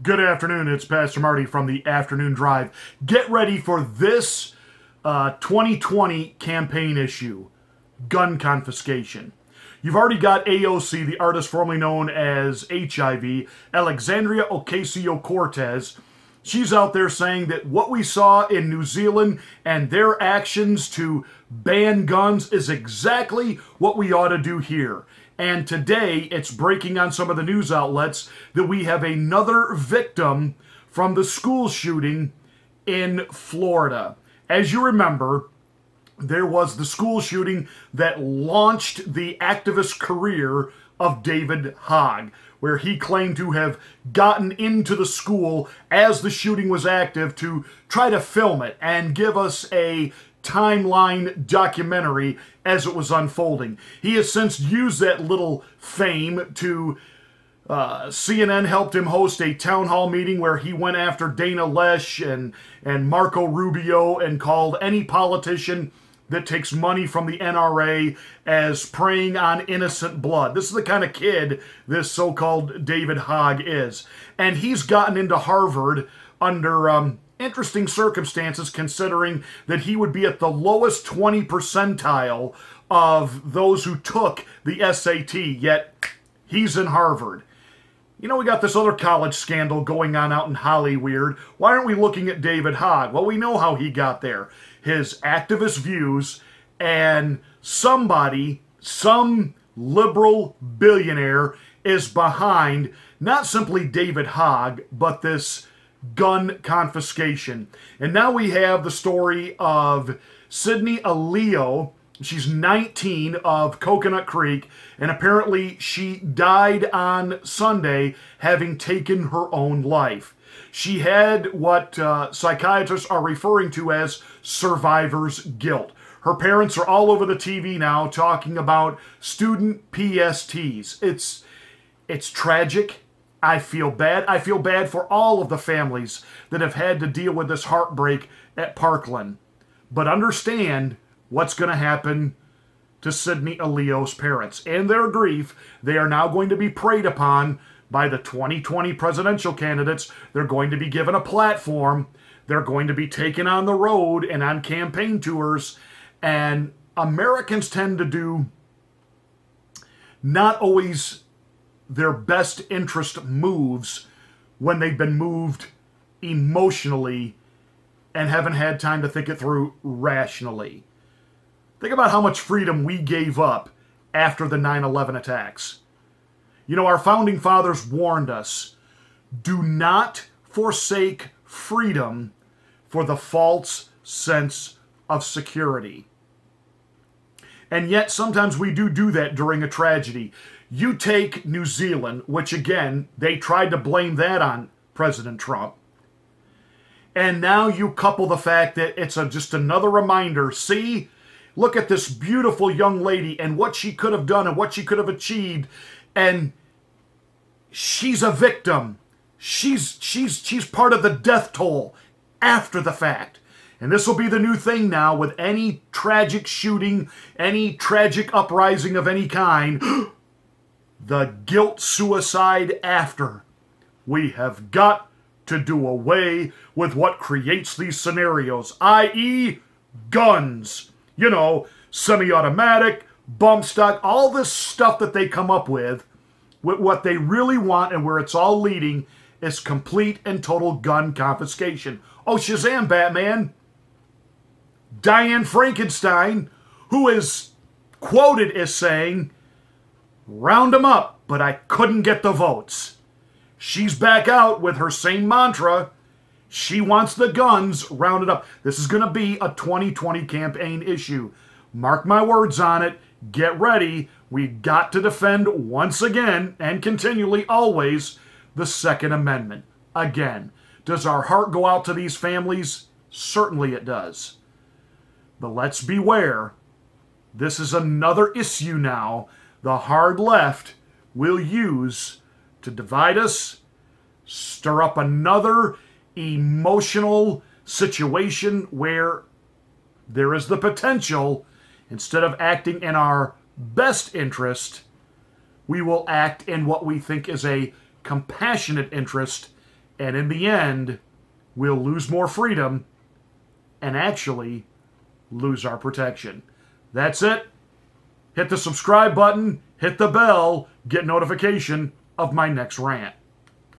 Good afternoon, it's Pastor Marty from the Afternoon Drive. Get ready for this 2020 campaign issue, gun confiscation. You've already got AOC, the artist formerly known as HIV, Alexandria Ocasio-Cortez. She's out there saying that what we saw in New Zealand and their actions to ban guns is exactly what we ought to do here. And today, it's breaking on some of the news outlets that we have another victim from the school shooting in Florida. As you remember, there was the school shooting that launched the activist career of David Hogg, where he claimed to have gotten into the school as the shooting was active to try to film it and give us a timeline documentary as it was unfolding. He has since used that little fame to CNN helped him host a town hall meeting where he went after Dana Loesch and Marco Rubio and called any politician that takes money from the NRA as preying on innocent blood. This is the kind of kid this so-called David Hogg is. And he's gotten into Harvard under interesting circumstances, considering that he would be at the lowest 20 percentile of those who took the SAT, yet he's in Harvard. You know, we got this other college scandal going on out in Hollywood. Why aren't we looking at David Hogg? Well, we know how he got there. His activist views, and somebody, some liberal billionaire, is behind not simply David Hogg, but this gun confiscation. And now we have the story of Sydney Aleo. She's 19, of Coconut Creek, and apparently she died on Sunday having taken her own life. She had what psychiatrists are referring to as survivor's guilt. Her parents are all over the TV now talking about student PSTs. It's tragic. I feel bad. I feel bad for all of the families that have had to deal with this heartbreak at Parkland. But understand what's going to happen to Sydney Aleo's parents. In their grief, they are now going to be preyed upon by the 2020 presidential candidates. They're going to be given a platform. They're going to be taken on the road and on campaign tours. And Americans tend to do not always their best interest moves when they've been moved emotionally and haven't had time to think it through rationally. Think about how much freedom we gave up after the 9/11 attacks. You know, our founding fathers warned us, do not forsake freedom for the false sense of security. And yet, sometimes we do that during a tragedy. You take New Zealand, which again, they tried to blame that on President Trump. And now you couple the fact that it's just another reminder. See, look at this beautiful young lady and what she could have done and what she could have achieved. And she's a victim. She's part of the death toll after the fact. And this will be the new thing now with any tragic shooting, any tragic uprising of any kind. The guilt suicide after. We have got to do away with what creates these scenarios, i.e. guns. You know, semi-automatic, bump stock, all this stuff that they come up with what they really want and where it's all leading is complete and total gun confiscation. Oh, Shazam, Batman. Diane Frankenstein, who is quoted as saying, round them up, but I couldn't get the votes. She's back out with her same mantra. She wants the guns rounded up. This is going to be a 2020 campaign issue. Mark my words on it. Get ready. We got to defend once again and continually always the Second Amendment. Again, does our heart go out to these families? Certainly it does. But let's beware. This is another issue now the hard left will use to divide us, stir up another emotional situation where there is the potential, instead of acting in our best interest, we will act in what we think is a compassionate interest And in the end, we'll lose more freedom and actually lose our protection. That's it. Hit the subscribe button, hit the bell, get notification of my next rant.